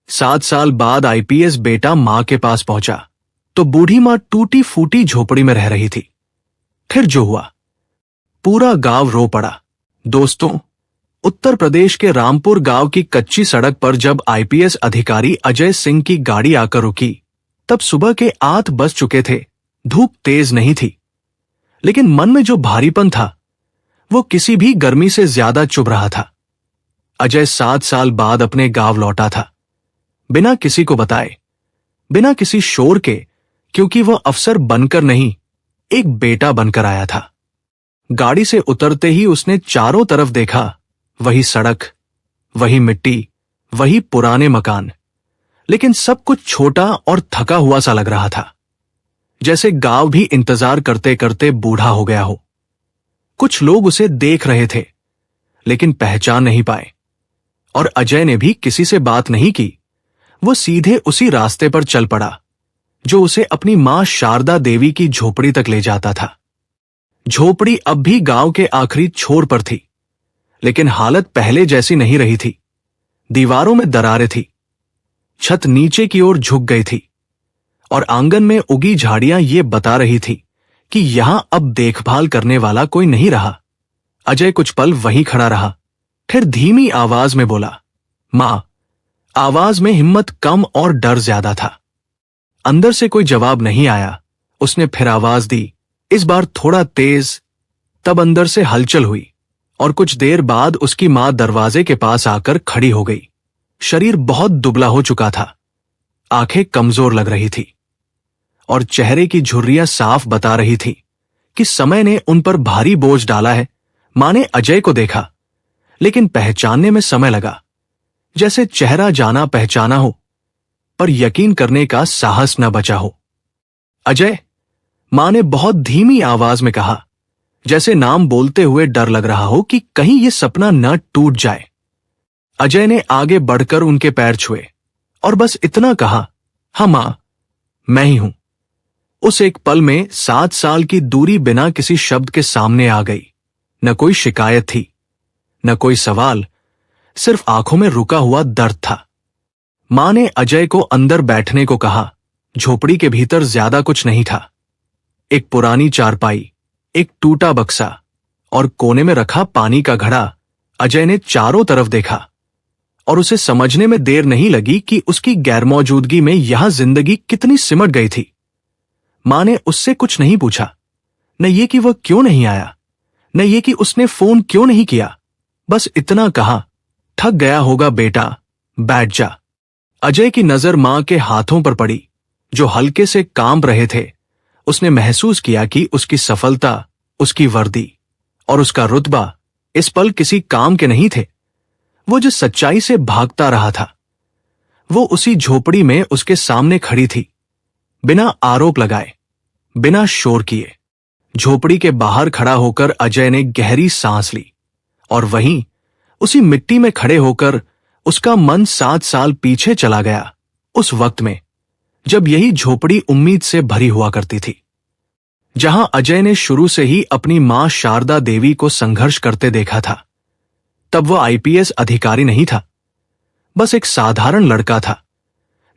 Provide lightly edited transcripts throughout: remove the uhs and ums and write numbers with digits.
7 साल बाद आईपीएस बेटा मां के पास पहुंचा तो बूढ़ी मां टूटी फूटी झोपड़ी में रह रही थी। फिर जो हुआ, पूरा गांव रो पड़ा। दोस्तों, उत्तर प्रदेश के रामपुर गांव की कच्ची सड़क पर जब आईपीएस अधिकारी अजय सिंह की गाड़ी आकर रुकी, तब सुबह के 8 बज चुके थे। धूप तेज नहीं थी, लेकिन मन में जो भारीपन था वो किसी भी गर्मी से ज्यादा चुभ रहा था। अजय 7 साल बाद अपने गांव लौटा था, बिना किसी को बताए, बिना किसी शोर के, क्योंकि वह अफसर बनकर नहीं, एक बेटा बनकर आया था। गाड़ी से उतरते ही उसने चारों तरफ देखा। वही सड़क, वही मिट्टी, वही पुराने मकान, लेकिन सब कुछ छोटा और थका हुआ सा लग रहा था, जैसे गांव भी इंतजार करते करते बूढ़ा हो गया हो। कुछ लोग उसे देख रहे थे, लेकिन पहचान नहीं पाए, और अजय ने भी किसी से बात नहीं की। वो सीधे उसी रास्ते पर चल पड़ा जो उसे अपनी मां शारदा देवी की झोपड़ी तक ले जाता था। झोपड़ी अब भी गांव के आखिरी छोर पर थी, लेकिन हालत पहले जैसी नहीं रही थी। दीवारों में दरारें थी, छत नीचे की ओर झुक गई थी, और आंगन में उगी झाड़ियां ये बता रही थी कि यहां अब देखभाल करने वाला कोई नहीं रहा। अजय कुछ पल वहीं खड़ा रहा, फिर धीमी आवाज में बोला, मां। आवाज में हिम्मत कम और डर ज्यादा था। अंदर से कोई जवाब नहीं आया। उसने फिर आवाज दी, इस बार थोड़ा तेज। तब अंदर से हलचल हुई, और कुछ देर बाद उसकी मां दरवाजे के पास आकर खड़ी हो गई। शरीर बहुत दुबला हो चुका था, आंखें कमजोर लग रही थी, और चेहरे की झुर्रियां साफ बता रही थी कि समय ने उन पर भारी बोझ डाला है। मां ने अजय को देखा, लेकिन पहचानने में समय लगा, जैसे चेहरा जाना पहचाना हो, पर यकीन करने का साहस न बचा हो। अजय, मां ने बहुत धीमी आवाज में कहा, जैसे नाम बोलते हुए डर लग रहा हो कि कहीं ये सपना न टूट जाए। अजय ने आगे बढ़कर उनके पैर छुए और बस इतना कहा, हाँ मां, मैं ही हूं। उस एक पल में 7 साल की दूरी बिना किसी शब्द के सामने आ गई। न कोई शिकायत थी, न कोई सवाल, सिर्फ आंखों में रुका हुआ दर्द था। मां ने अजय को अंदर बैठने को कहा। झोपड़ी के भीतर ज्यादा कुछ नहीं था। एक पुरानी चारपाई, एक टूटा बक्सा, और कोने में रखा पानी का घड़ा। अजय ने चारों तरफ देखा, और उसे समझने में देर नहीं लगी कि उसकी गैरमौजूदगी में यहां जिंदगी कितनी सिमट गई थी। मां ने उससे कुछ नहीं पूछा, न ये कि वह क्यों नहीं आया, न ये कि उसने फोन क्यों नहीं किया। बस इतना कहा, थक गया होगा बेटा, बैठ जा। अजय की नजर मां के हाथों पर पड़ी, जो हल्के से कांप रहे थे। उसने महसूस किया कि उसकी सफलता, उसकी वर्दी और उसका रुतबा इस पल किसी काम के नहीं थे। वो जो सच्चाई से भागता रहा था, वो उसी झोपड़ी में उसके सामने खड़ी थी, बिना आरोप लगाए, बिना शोर किए। झोपड़ी के बाहर खड़ा होकर अजय ने गहरी सांस ली, और वहीं उसी मिट्टी में खड़े होकर उसका मन 7 साल पीछे चला गया, उस वक्त में जब यही झोपड़ी उम्मीद से भरी हुआ करती थी, जहां अजय ने शुरू से ही अपनी मां शारदा देवी को संघर्ष करते देखा था। तब वह आईपीएस अधिकारी नहीं था, बस एक साधारण लड़का था,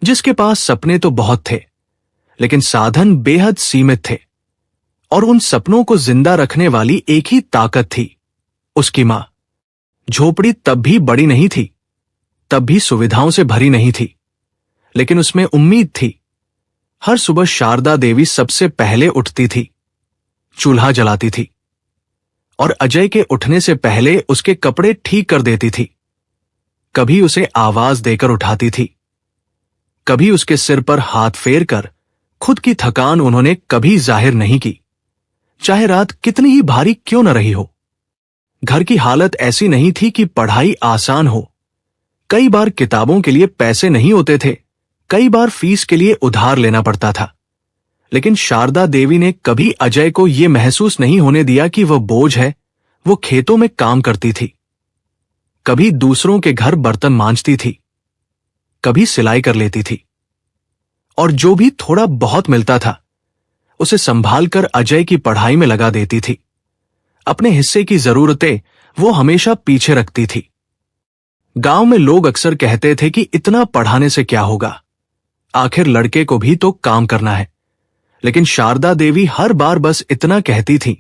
जिसके पास सपने तो बहुत थे, लेकिन साधन बेहद सीमित थे। और उन सपनों को जिंदा रखने वाली एक ही ताकत थी, उसकी मां। झोपड़ी तब भी बड़ी नहीं थी, तब भी सुविधाओं से भरी नहीं थी, लेकिन उसमें उम्मीद थी। हर सुबह शारदा देवी सबसे पहले उठती थी, चूल्हा जलाती थी, और अजय के उठने से पहले उसके कपड़े ठीक कर देती थी। कभी उसे आवाज देकर उठाती थी, कभी उसके सिर पर हाथ फेर कर। खुद की थकान उन्होंने कभी जाहिर नहीं की, चाहे रात कितनी ही भारी क्यों न रही हो। घर की हालत ऐसी नहीं थी कि पढ़ाई आसान हो। कई बार किताबों के लिए पैसे नहीं होते थे, कई बार फीस के लिए उधार लेना पड़ता था, लेकिन शारदा देवी ने कभी अजय को यह महसूस नहीं होने दिया कि वह बोझ है। वो खेतों में काम करती थी, कभी दूसरों के घर बर्तन मांजती थी, कभी सिलाई कर लेती थी, और जो भी थोड़ा बहुत मिलता था उसे संभालकर अजय की पढ़ाई में लगा देती थी। अपने हिस्से की जरूरतें वो हमेशा पीछे रखती थी। गांव में लोग अक्सर कहते थे कि इतना पढ़ाने से क्या होगा, आखिर लड़के को भी तो काम करना है। लेकिन शारदा देवी हर बार बस इतना कहती थी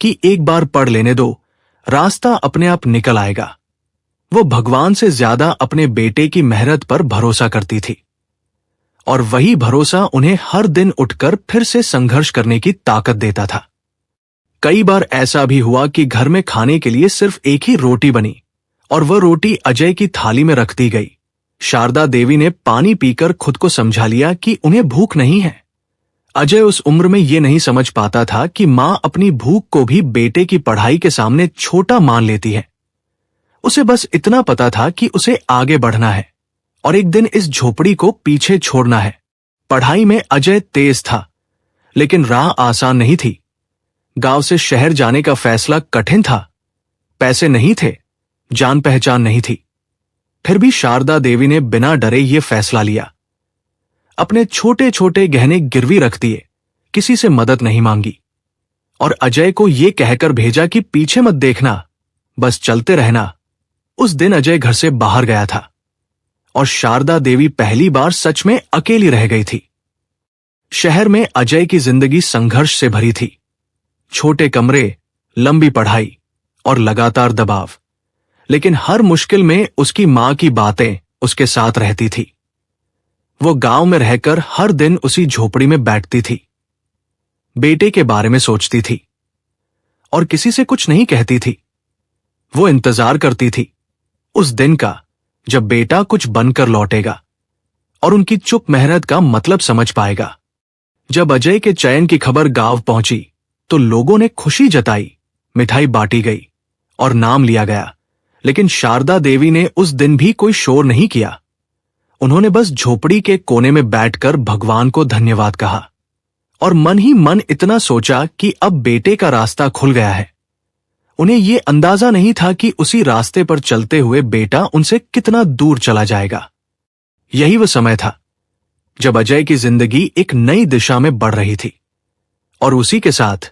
कि एक बार पढ़ लेने दो, रास्ता अपने आप निकल आएगा। वो भगवान से ज्यादा अपने बेटे की मेहनत पर भरोसा करती थी, और वही भरोसा उन्हें हर दिन उठकर फिर से संघर्ष करने की ताकत देता था। कई बार ऐसा भी हुआ कि घर में खाने के लिए सिर्फ एक ही रोटी बनी और वह रोटी अजय की थाली में रख दी गई। शारदा देवी ने पानी पीकर खुद को समझा लिया कि उन्हें भूख नहीं है। अजय उस उम्र में यह नहीं समझ पाता था कि मां अपनी भूख को भी बेटे की पढ़ाई के सामने छोटा मान लेती है। उसे बस इतना पता था कि उसे आगे बढ़ना है और एक दिन इस झोपड़ी को पीछे छोड़ना है। पढ़ाई में अजय तेज था, लेकिन राह आसान नहीं थी। गांव से शहर जाने का फैसला कठिन था। पैसे नहीं थे, जान पहचान नहीं थी। फिर भी शारदा देवी ने बिना डरे यह फैसला लिया। अपने छोटे छोटे गहने गिरवी रख दिए, किसी से मदद नहीं मांगी, और अजय को यह कहकर भेजा कि पीछे मत देखना, बस चलते रहना। उस दिन अजय घर से बाहर गया था और शारदा देवी पहली बार सच में अकेली रह गई थी। शहर में अजय की जिंदगी संघर्ष से भरी थी। छोटे कमरे, लंबी पढ़ाई और लगातार दबाव। लेकिन हर मुश्किल में उसकी मां की बातें उसके साथ रहती थी। वो गांव में रहकर हर दिन उसी झोपड़ी में बैठती थी, बेटे के बारे में सोचती थी और किसी से कुछ नहीं कहती थी। वो इंतजार करती थी उस दिन का जब बेटा कुछ बनकर लौटेगा और उनकी चुप मेहनत का मतलब समझ पाएगा। जब अजय के चयन की खबर गांव पहुंची तो लोगों ने खुशी जताई, मिठाई बांटी गई और नाम लिया गया। लेकिन शारदा देवी ने उस दिन भी कोई शोर नहीं किया। उन्होंने बस झोपड़ी के कोने में बैठकर भगवान को धन्यवाद कहा और मन ही मन इतना सोचा कि अब बेटे का रास्ता खुल गया है। उन्हें यह अंदाजा नहीं था कि उसी रास्ते पर चलते हुए बेटा उनसे कितना दूर चला जाएगा। यही वो समय था जब अजय की जिंदगी एक नई दिशा में बढ़ रही थी, और उसी के साथ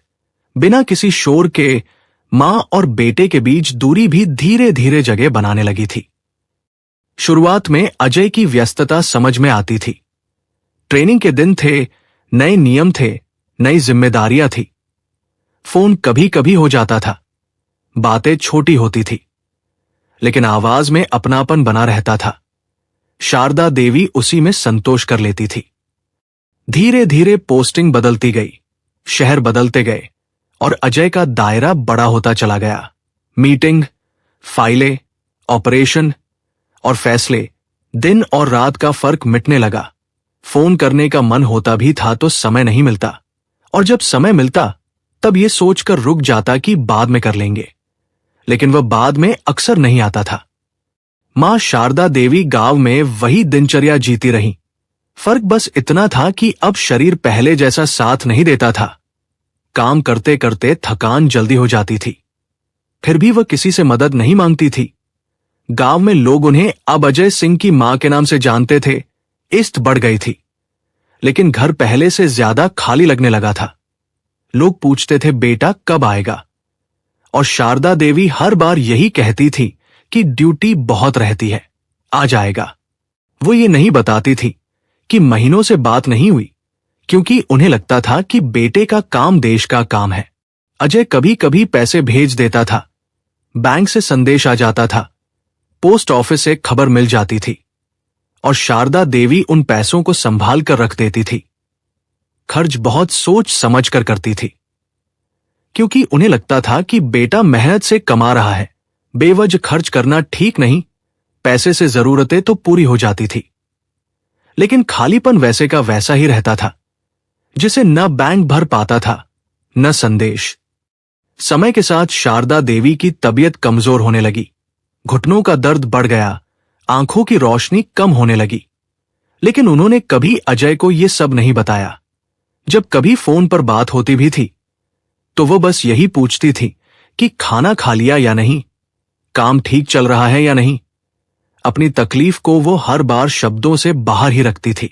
बिना किसी शोर के मां और बेटे के बीच दूरी भी धीरे धीरे जगह बनाने लगी थी। शुरुआत में अजय की व्यस्तता समझ में आती थी। ट्रेनिंग के दिन थे, नए नियम थे, नई जिम्मेदारियां थी। फोन कभी कभी हो जाता था, बातें छोटी होती थी, लेकिन आवाज में अपनापन बना रहता था। शारदा देवी उसी में संतोष कर लेती थी। धीरे धीरे पोस्टिंग बदलती गई, शहर बदलते गए और अजय का दायरा बड़ा होता चला गया। मीटिंग, फाइलें, ऑपरेशन और फैसले, दिन और रात का फर्क मिटने लगा। फोन करने का मन होता भी था तो समय नहीं मिलता, और जब समय मिलता तब ये सोचकर रुक जाता कि बाद में कर लेंगे। लेकिन वह बाद में अक्सर नहीं आता था। मां शारदा देवी गांव में वही दिनचर्या जीती रही। फर्क बस इतना था कि अब शरीर पहले जैसा साथ नहीं देता था। काम करते करते थकान जल्दी हो जाती थी। फिर भी वह किसी से मदद नहीं मांगती थी। गांव में लोग उन्हें अब अजय सिंह की मां के नाम से जानते थे। इज्जत बढ़ गई थी, लेकिन घर पहले से ज्यादा खाली लगने लगा था। लोग पूछते थे, बेटा कब आएगा? और शारदा देवी हर बार यही कहती थी कि ड्यूटी बहुत रहती है, आ जाएगा। वो ये नहीं बताती थी कि महीनों से बात नहीं हुई, क्योंकि उन्हें लगता था कि बेटे का काम देश का काम है। अजय कभी कभी पैसे भेज देता था, बैंक से संदेश आ जाता था, पोस्ट ऑफिस से खबर मिल जाती थी, और शारदा देवी उन पैसों को संभाल कर रख देती थी। खर्च बहुत सोच समझ कर करती थी, क्योंकि उन्हें लगता था कि बेटा मेहनत से कमा रहा है, बेवजह खर्च करना ठीक नहीं। पैसे से जरूरतें तो पूरी हो जाती थी, लेकिन खालीपन वैसे का वैसा ही रहता था, जिसे न बैंक भर पाता था, न संदेश। समय के साथ शारदा देवी की तबीयत कमजोर होने लगी। घुटनों का दर्द बढ़ गया, आंखों की रोशनी कम होने लगी। लेकिन उन्होंने कभी अजय को यह सब नहीं बताया। जब कभी फोन पर बात होती भी थी तो वो बस यही पूछती थी कि खाना खा लिया या नहीं, काम ठीक चल रहा है या नहीं। अपनी तकलीफ को वो हर बार शब्दों से बाहर ही रखती थी।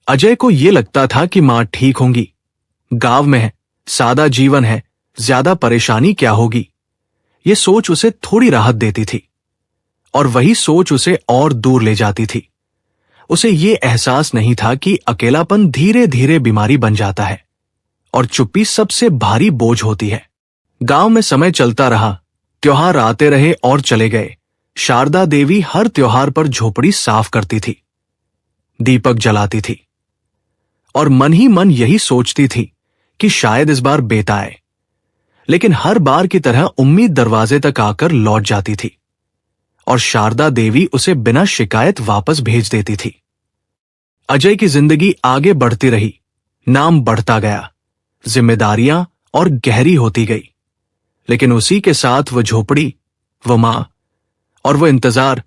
अजय को यह लगता था कि मां ठीक होंगी, गांव में है, सादा जीवन है, ज्यादा परेशानी क्या होगी। ये सोच उसे थोड़ी राहत देती थी। और वही सोच उसे और दूर ले जाती थी। उसे ये एहसास नहीं था कि अकेलापन धीरे धीरे बीमारी बन जाता है और चुप्पी सबसे भारी बोझ होती है। गांव में समय चलता रहा, त्योहार आते रहे और चले गए। शारदा देवी हर त्योहार पर झोपड़ी साफ करती थी, दीपक जलाती थी और मन ही मन यही सोचती थी कि शायद इस बार बेटा आए। लेकिन हर बार की तरह उम्मीद दरवाजे तक आकर लौट जाती थी और शारदा देवी उसे बिना शिकायत वापस भेज देती थी। अजय की जिंदगी आगे बढ़ती रही, नाम बढ़ता गया, जिम्मेदारियां और गहरी होती गई। लेकिन उसी के साथ वो झोपड़ी, वो मां और वो इंतजार,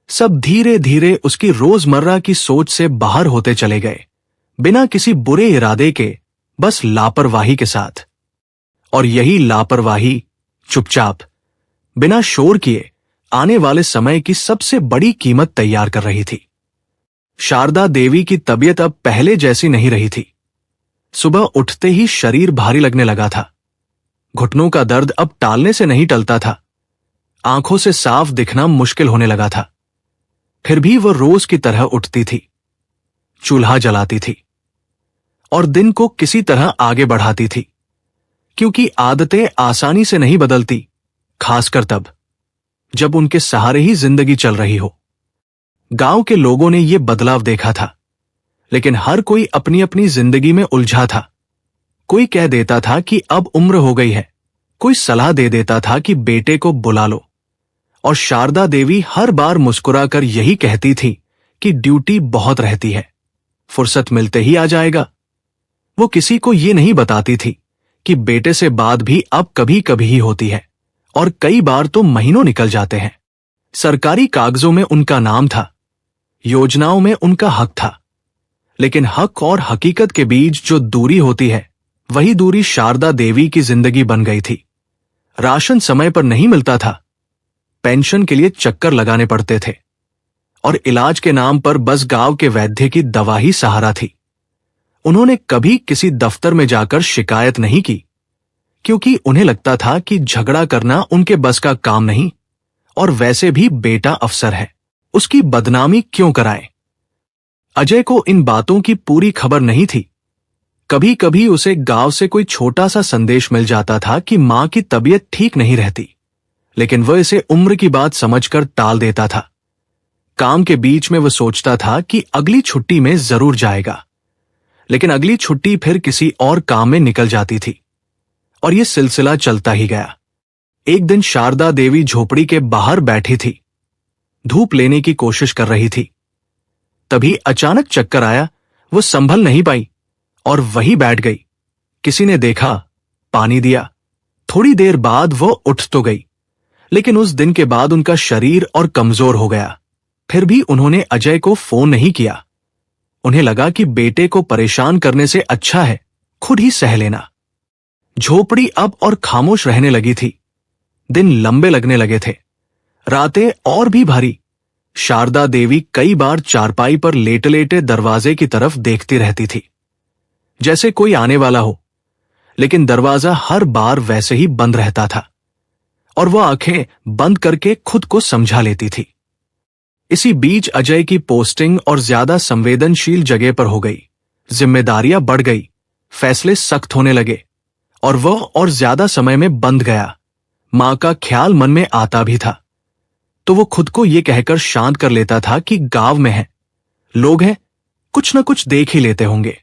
सब धीरे धीरे उसकी रोजमर्रा की सोच से बाहर होते चले गए, बिना किसी बुरे इरादे के, बस लापरवाही के साथ। और यही लापरवाही चुपचाप, बिना शोर किए, आने वाले समय की सबसे बड़ी कीमत तैयार कर रही थी। शारदा देवी की तबीयत अब पहले जैसी नहीं रही थी। सुबह उठते ही शरीर भारी लगने लगा था। घुटनों का दर्द अब टालने से नहीं टलता था। आंखों से साफ दिखना मुश्किल होने लगा था। फिर भी वह रोज की तरह उठती थी, चूल्हा जलाती थी और दिन को किसी तरह आगे बढ़ाती थी, क्योंकि आदतें आसानी से नहीं बदलती, खासकर तब जब उनके सहारे ही जिंदगी चल रही हो। गांव के लोगों ने यह बदलाव देखा था, लेकिन हर कोई अपनी अपनी जिंदगी में उलझा था। कोई कह देता था कि अब उम्र हो गई है, कोई सलाह दे देता था कि बेटे को बुला लो, और शारदा देवी हर बार मुस्कुराकर यही कहती थी कि ड्यूटी बहुत रहती है, फुर्सत मिलते ही आ जाएगा। वो किसी को ये नहीं बताती थी कि बेटे से बात भी अब कभी कभी ही होती है और कई बार तो महीनों निकल जाते हैं। सरकारी कागजों में उनका नाम था, योजनाओं में उनका हक था, लेकिन हक और हकीकत के बीच जो दूरी होती है, वही दूरी शारदा देवी की जिंदगी बन गई थी। राशन समय पर नहीं मिलता था, पेंशन के लिए चक्कर लगाने पड़ते थे और इलाज के नाम पर बस गांव के वैद्य की दवा ही सहारा थी। उन्होंने कभी किसी दफ्तर में जाकर शिकायत नहीं की, क्योंकि उन्हें लगता था कि झगड़ा करना उनके बस का काम नहीं, और वैसे भी बेटा अफसर है, उसकी बदनामी क्यों कराएं। अजय को इन बातों की पूरी खबर नहीं थी। कभी कभी उसे गांव से कोई छोटा सा संदेश मिल जाता था कि मां की तबीयत ठीक नहीं रहती, लेकिन वह इसे उम्र की बात समझकर टाल देता था। काम के बीच में वह सोचता था कि अगली छुट्टी में जरूर जाएगा, लेकिन अगली छुट्टी फिर किसी और काम में निकल जाती थी और यह सिलसिला चलता ही गया। एक दिन शारदा देवी झोपड़ी के बाहर बैठी थी, धूप लेने की कोशिश कर रही थी। तभी अचानक चक्कर आया, वो संभल नहीं पाई और वहीं बैठ गई। किसी ने देखा, पानी दिया। थोड़ी देर बाद वो उठ तो गई, लेकिन उस दिन के बाद उनका शरीर और कमजोर हो गया। फिर भी उन्होंने अजय को फोन नहीं किया। उन्हें लगा कि बेटे को परेशान करने से अच्छा है खुद ही सह लेना। झोपड़ी अब और खामोश रहने लगी थी। दिन लंबे लगने लगे थे, रातें और भी भारी। शारदा देवी कई बार चारपाई पर लेटे लेटे दरवाजे की तरफ देखती रहती थी, जैसे कोई आने वाला हो, लेकिन दरवाजा हर बार वैसे ही बंद रहता था और वह आंखें बंद करके खुद को समझा लेती थी। इसी बीच अजय की पोस्टिंग और ज्यादा संवेदनशील जगह पर हो गई। जिम्मेदारियां बढ़ गई, फैसले सख्त होने लगे और वह और ज्यादा समय में बंध गया। मां का ख्याल मन में आता भी था, तो वो खुद को यह कहकर शांत कर लेता था कि गांव में है, लोग हैं, कुछ न कुछ देख ही लेते होंगे।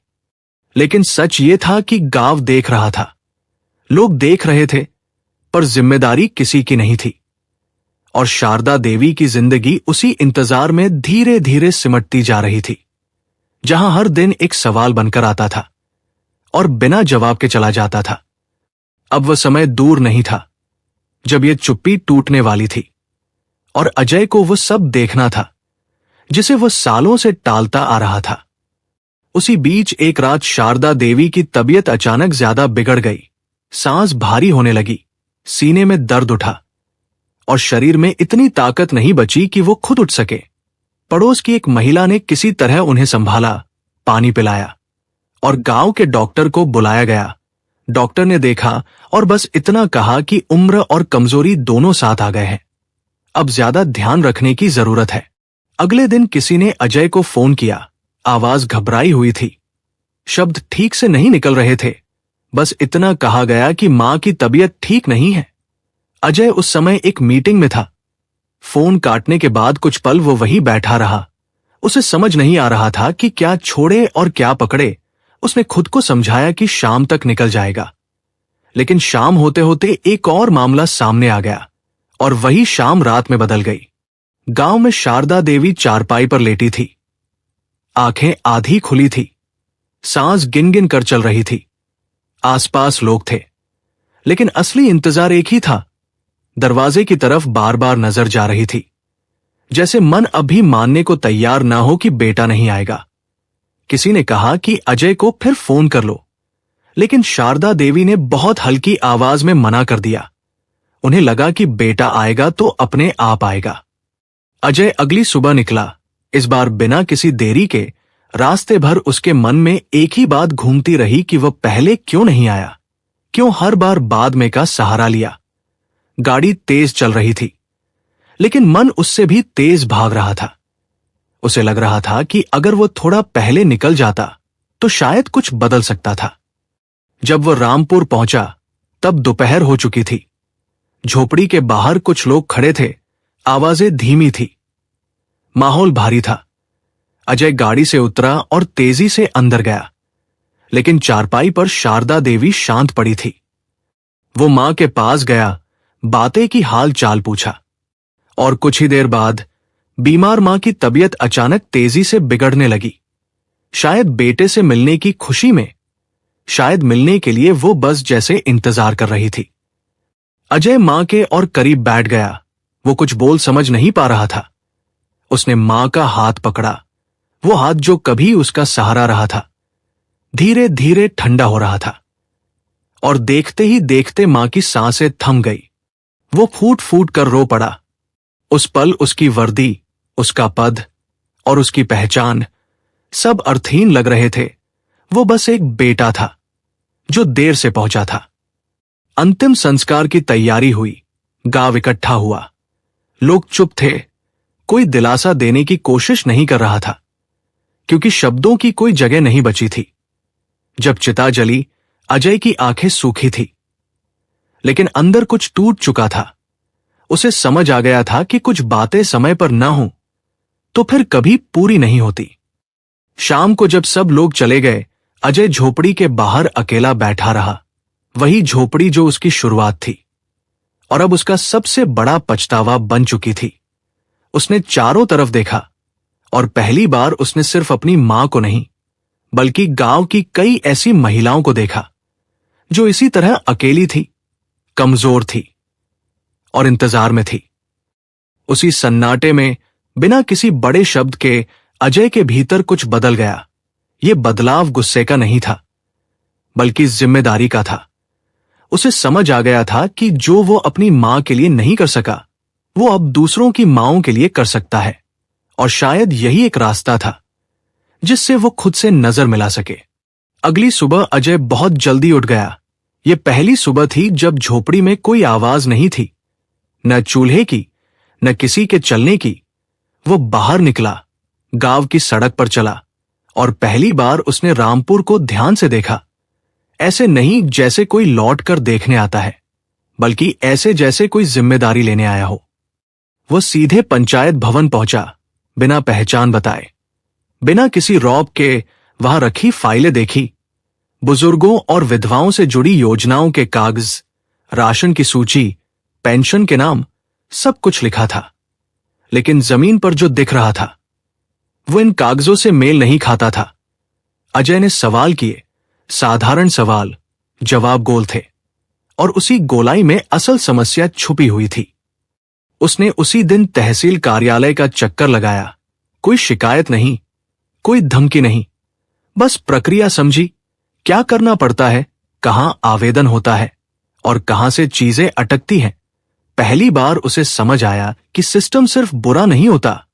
लेकिन सच ये था कि गांव देख रहा था, लोग देख रहे थे, पर जिम्मेदारी किसी की नहीं थी। और शारदा देवी की जिंदगी उसी इंतजार में धीरे धीरे सिमटती जा रही थी, जहां हर दिन एक सवाल बनकर आता था और बिना जवाब के चला जाता था। अब वह समय दूर नहीं था जब यह चुप्पी टूटने वाली थी और अजय को वो सब देखना था जिसे वह सालों से टालता आ रहा था। उसी बीच एक रात शारदा देवी की तबीयत अचानक ज्यादा बिगड़ गई। सांस भारी होने लगी, सीने में दर्द उठा और शरीर में इतनी ताकत नहीं बची कि वो खुद उठ सके। पड़ोस की एक महिला ने किसी तरह उन्हें संभाला, पानी पिलाया और गांव के डॉक्टर को बुलाया गया। डॉक्टर ने देखा और बस इतना कहा कि उम्र और कमजोरी दोनों साथ आ गए हैं अब ज्यादा ध्यान रखने की जरूरत है। अगले दिन किसी ने अजय को फोन किया। आवाज घबराई हुई थी, शब्द ठीक से नहीं निकल रहे थे। बस इतना कहा गया कि मां की तबीयत ठीक नहीं है। अजय उस समय एक मीटिंग में था। फोन काटने के बाद कुछ पल वो वहीं बैठा रहा। उसे समझ नहीं आ रहा था कि क्या छोड़े और क्या पकड़े। उसने खुद को समझाया कि शाम तक निकल जाएगा, लेकिन शाम होते होते एक और मामला सामने आ गया, और वही शाम रात में बदल गई। गांव में शारदा देवी चारपाई पर लेटी थी। आंखें आधी खुली थी, सांस गिन गिन कर चल रही थी। आसपास लोग थे, लेकिन असली इंतजार एक ही था। दरवाजे की तरफ बार बार नजर जा रही थी, जैसे मन अभी मानने को तैयार ना हो कि बेटा नहीं आएगा। किसी ने कहा कि अजय को फिर फोन कर लो, लेकिन शारदा देवी ने बहुत हल्की आवाज में मना कर दिया। उन्हें लगा कि बेटा आएगा तो अपने आप आएगा। अजय अगली सुबह निकला। इस बार बिना किसी देरी के। रास्ते भर उसके मन में एक ही बात घूमती रही कि वह पहले क्यों नहीं आया, क्यों हर बार बाद में का सहारा लिया। गाड़ी तेज चल रही थी, लेकिन मन उससे भी तेज भाग रहा था। उसे लग रहा था कि अगर वो थोड़ा पहले निकल जाता तो शायद कुछ बदल सकता था। जब वो रामपुर पहुंचा तब दोपहर हो चुकी थी। झोपड़ी के बाहर कुछ लोग खड़े थे। आवाजें धीमी थी, माहौल भारी था। अजय गाड़ी से उतरा और तेजी से अंदर गया, लेकिन चारपाई पर शारदा देवी शांत पड़ी थी। वो मां के पास गया, बातें की हाल चाल पूछा, और कुछ ही देर बाद बीमार मां की तबीयत अचानक तेजी से बिगड़ने लगी। शायद बेटे से मिलने की खुशी में, शायद मिलने के लिए वो बस जैसे इंतजार कर रही थी। अजय मां के और करीब बैठ गया। वो कुछ बोल समझ नहीं पा रहा था। उसने मां का हाथ पकड़ा, वो हाथ जो कभी उसका सहारा रहा था। धीरे धीरे ठंडा हो रहा था, और देखते ही देखते मां की सांसें थम गई। वो फूट फूट कर रो पड़ा। उस पल उसकी वर्दी, उसका पद और उसकी पहचान सब अर्थहीन लग रहे थे। वो बस एक बेटा था जो देर से पहुंचा था। अंतिम संस्कार की तैयारी हुई। गांव इकट्ठा हुआ। लोग चुप थे। कोई दिलासा देने की कोशिश नहीं कर रहा था, क्योंकि शब्दों की कोई जगह नहीं बची थी। जब चिता जली, अजय की आंखें सूखी थी, लेकिन अंदर कुछ टूट चुका था। उसे समझ आ गया था कि कुछ बातें समय पर न हों तो फिर कभी पूरी नहीं होती। शाम को जब सब लोग चले गए, अजय झोपड़ी के बाहर अकेला बैठा रहा। वही झोपड़ी जो उसकी शुरुआत थी, और अब उसका सबसे बड़ा पछतावा बन चुकी थी। उसने चारों तरफ देखा, और पहली बार उसने सिर्फ अपनी मां को नहीं, बल्कि गांव की कई ऐसी महिलाओं को देखा जो इसी तरह अकेली थी, कमजोर थी और इंतजार में थी। उसी सन्नाटे में, बिना किसी बड़े शब्द के, अजय के भीतर कुछ बदल गया। यह बदलाव गुस्से का नहीं था, बल्कि जिम्मेदारी का था। उसे समझ आ गया था कि जो वो अपनी मां के लिए नहीं कर सका, वो अब दूसरों की मांओं के लिए कर सकता है। और शायद यही एक रास्ता था जिससे वो खुद से नजर मिला सके। अगली सुबह अजय बहुत जल्दी उठ गया। ये पहली सुबह थी जब झोपड़ी में कोई आवाज नहीं थी, न चूल्हे की, न किसी के चलने की। वो बाहर निकला, गांव की सड़क पर चला, और पहली बार उसने रामपुर को ध्यान से देखा। ऐसे नहीं जैसे कोई लौट कर देखने आता है, बल्कि ऐसे जैसे कोई जिम्मेदारी लेने आया हो। वो सीधे पंचायत भवन पहुंचा, बिना पहचान बताए, बिना किसी रौब के। वहां रखी फाइलें देखी। बुजुर्गों और विधवाओं से जुड़ी योजनाओं के कागज, राशन की सूची, पेंशन के नाम, सब कुछ लिखा था। लेकिन जमीन पर जो दिख रहा था वो इन कागजों से मेल नहीं खाता था। अजय ने सवाल किए, साधारण सवाल, जवाब गोल थे, और उसी गोलाई में असल समस्या छुपी हुई थी। उसने उसी दिन तहसील कार्यालय का चक्कर लगाया। कोई शिकायत नहीं, कोई धमकी नहीं, बस प्रक्रिया समझी। क्या करना पड़ता है, कहां आवेदन होता है, और कहां से चीजें अटकती हैं। पहली बार उसे समझ आया कि सिस्टम सिर्फ बुरा नहीं होता,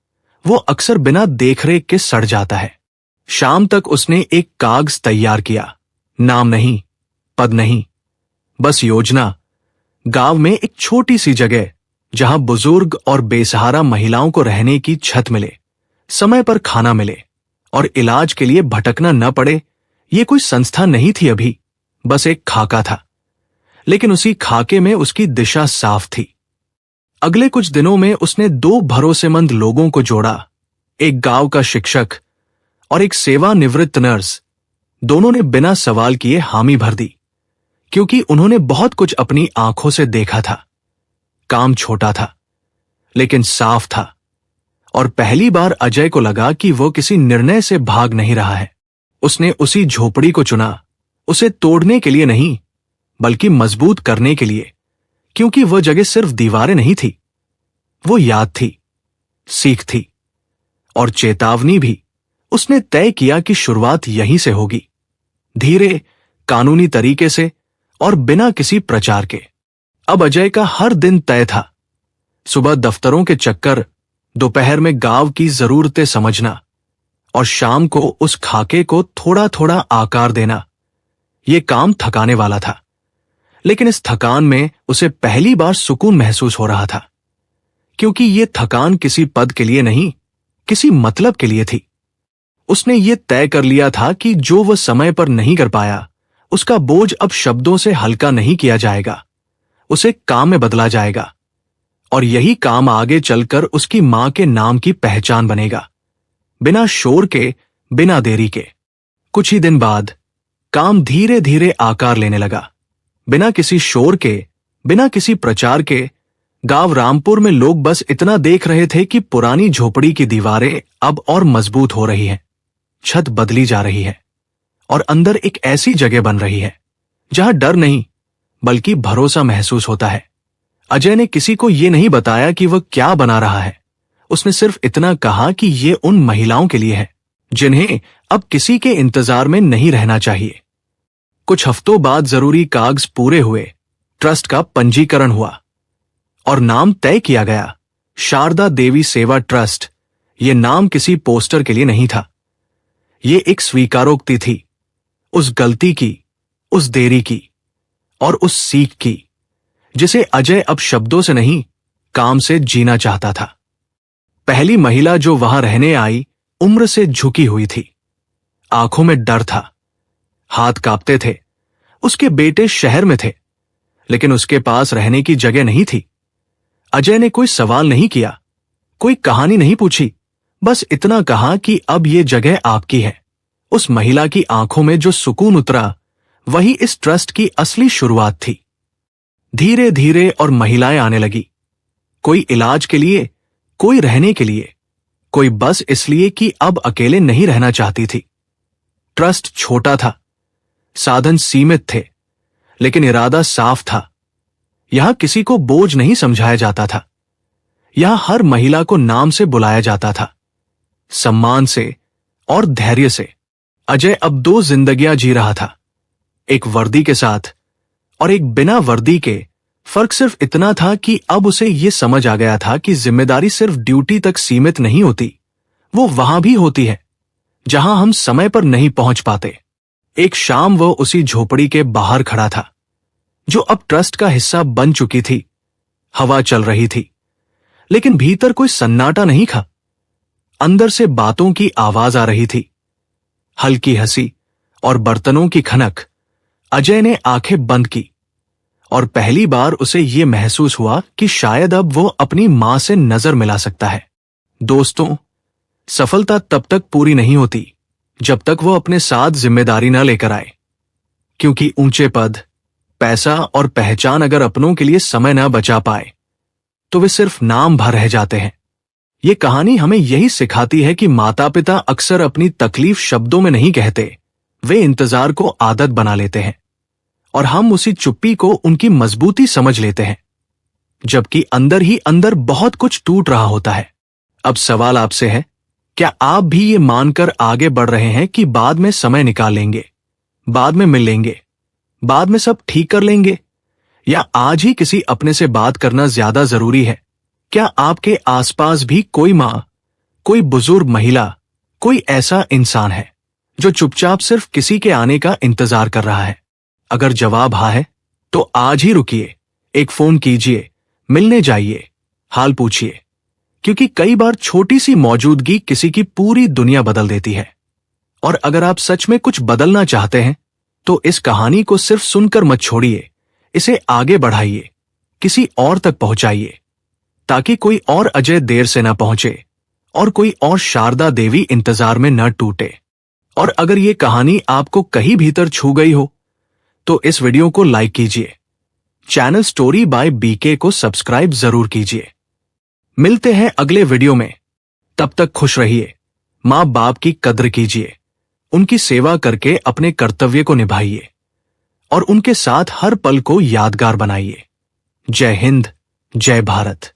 वो अक्सर बिना देखरेख के सड़ जाता है। शाम तक उसने एक कागज तैयार किया। नाम नहीं, पद नहीं, बस योजना। गांव में एक छोटी सी जगह, जहां बुजुर्ग और बेसहारा महिलाओं को रहने की छत मिले, समय पर खाना मिले और इलाज के लिए भटकना न पड़े। ये कोई संस्था नहीं थी अभी, बस एक खाका था। लेकिन उसी खाके में उसकी दिशा साफ थी। अगले कुछ दिनों में उसने 2 भरोसेमंद लोगों को जोड़ा, एक गांव का शिक्षक और एक सेवानिवृत्त नर्स। दोनों ने बिना सवाल किए हामी भर दी, क्योंकि उन्होंने बहुत कुछ अपनी आंखों से देखा था। काम छोटा था, लेकिन साफ था, और पहली बार अजय को लगा कि वो किसी निर्णय से भाग नहीं रहा है। उसने उसी झोपड़ी को चुना, उसे तोड़ने के लिए नहीं, बल्कि मजबूत करने के लिए, क्योंकि वह जगह सिर्फ दीवारें नहीं थी, वो याद थी, सीख थी और चेतावनी भी। उसने तय किया कि शुरुआत यहीं से होगी, धीरे, कानूनी तरीके से और बिना किसी प्रचार के। अब अजय का हर दिन तय था, सुबह दफ्तरों के चक्कर, दोपहर में गांव की जरूरतें समझना और शाम को उस खाके को थोड़ा थोड़ा आकार देना। यह काम थकाने वाला था, लेकिन इस थकान में उसे पहली बार सुकून महसूस हो रहा था, क्योंकि यह थकान किसी पद के लिए नहीं, किसी मतलब के लिए थी। उसने ये तय कर लिया था कि जो वह समय पर नहीं कर पाया, उसका बोझ अब शब्दों से हल्का नहीं किया जाएगा, उसे काम में बदला जाएगा। और यही काम आगे चलकर उसकी मां के नाम की पहचान बनेगा, बिना शोर के, बिना देरी के। कुछ ही दिन बाद काम धीरे धीरे आकार लेने लगा, बिना किसी शोर के, बिना किसी प्रचार के। गांव रामपुर में लोग बस इतना देख रहे थे कि पुरानी झोपड़ी की दीवारें अब और मजबूत हो रही हैं, छत बदली जा रही है और अंदर एक ऐसी जगह बन रही है जहां डर नहीं, बल्कि भरोसा महसूस होता है। अजय ने किसी को यह नहीं बताया कि वह क्या बना रहा है। उसने सिर्फ इतना कहा कि यह उन महिलाओं के लिए है जिन्हें अब किसी के इंतजार में नहीं रहना चाहिए। कुछ हफ्तों बाद जरूरी कागज पूरे हुए, ट्रस्ट का पंजीकरण हुआ और नाम तय किया गया, शारदा देवी सेवा ट्रस्ट। यह नाम किसी पोस्टर के लिए नहीं था, यह एक स्वीकारोक्ति थी, उस गलती की, उस देरी की और उस सीख की जिसे अजय अब शब्दों से नहीं, काम से जीना चाहता था। पहली महिला जो वहां रहने आई उम्र से झुकी हुई थी, आंखों में डर था, हाथ कांपते थे। उसके बेटे शहर में थे, लेकिन उसके पास रहने की जगह नहीं थी। अजय ने कोई सवाल नहीं किया, कोई कहानी नहीं पूछी, बस इतना कहा कि अब ये जगह आपकी है। उस महिला की आंखों में जो सुकून उतरा, वही इस ट्रस्ट की असली शुरुआत थी। धीरे धीरे और महिलाएं आने लगी, कोई इलाज के लिए, कोई रहने के लिए, कोई बस इसलिए कि अब अकेले नहीं रहना चाहती थी। ट्रस्ट छोटा था, साधन सीमित थे, लेकिन इरादा साफ था। यहां किसी को बोझ नहीं समझाया जाता था, यहां हर महिला को नाम से बुलाया जाता था, सम्मान से और धैर्य से। अजय अब 2 जिंदगियां जी रहा था, एक वर्दी के साथ और एक बिना वर्दी के। फर्क सिर्फ इतना था कि अब उसे यह समझ आ गया था कि जिम्मेदारी सिर्फ ड्यूटी तक सीमित नहीं होती, वो वहां भी होती है जहां हम समय पर नहीं पहुंच पाते। एक शाम वो उसी झोपड़ी के बाहर खड़ा था, जो अब ट्रस्ट का हिस्सा बन चुकी थी। हवा चल रही थी, लेकिन भीतर कोई सन्नाटा नहीं था। अंदर से बातों की आवाज आ रही थी, हल्की हंसी और बर्तनों की खनक। अजय ने आंखें बंद की और पहली बार उसे यह महसूस हुआ कि शायद अब वो अपनी मां से नजर मिला सकता है। दोस्तों, सफलता तब तक पूरी नहीं होती जब तक वो अपने साथ जिम्मेदारी न लेकर आए, क्योंकि ऊंचे पद, पैसा और पहचान अगर अपनों के लिए समय न बचा पाए तो वे सिर्फ नाम भर रह जाते हैं। ये कहानी हमें यही सिखाती है कि माता पिता अक्सर अपनी तकलीफ शब्दों में नहीं कहते, वे इंतजार को आदत बना लेते हैं और हम उसी चुप्पी को उनकी मजबूती समझ लेते हैं, जबकि अंदर ही अंदर बहुत कुछ टूट रहा होता है। अब सवाल आपसे है, क्या आप भी ये मानकर आगे बढ़ रहे हैं कि बाद में समय निकाल लेंगे, बाद में मिल लेंगे, बाद में सब ठीक कर लेंगे, या आज ही किसी अपने से बात करना ज्यादा जरूरी है? क्या आपके आसपास भी कोई मां, कोई बुजुर्ग महिला, कोई ऐसा इंसान है जो चुपचाप सिर्फ किसी के आने का इंतजार कर रहा है? अगर जवाब हाँ है, तो आज ही रुकिए, एक फोन कीजिए, मिलने जाइए हाल पूछिए, क्योंकि कई बार छोटी सी मौजूदगी किसी की पूरी दुनिया बदल देती है। और अगर आप सच में कुछ बदलना चाहते हैं तो इस कहानी को सिर्फ सुनकर मत छोड़िए, इसे आगे बढ़ाइए, किसी और तक पहुंचाइए, ताकि कोई और अजय देर से न पहुंचे और कोई और शारदा देवी इंतजार में न टूटे। और अगर ये कहानी आपको कहीं भीतर छू गई हो तो इस वीडियो को लाइक कीजिए, चैनल स्टोरी बाय बीके को सब्सक्राइब जरूर कीजिए। मिलते हैं अगले वीडियो में, तब तक खुश रहिए, माँ बाप की कद्र कीजिए, उनकी सेवा करके अपने कर्तव्य को निभाइए और उनके साथ हर पल को यादगार बनाइए। जय हिंद, जय भारत।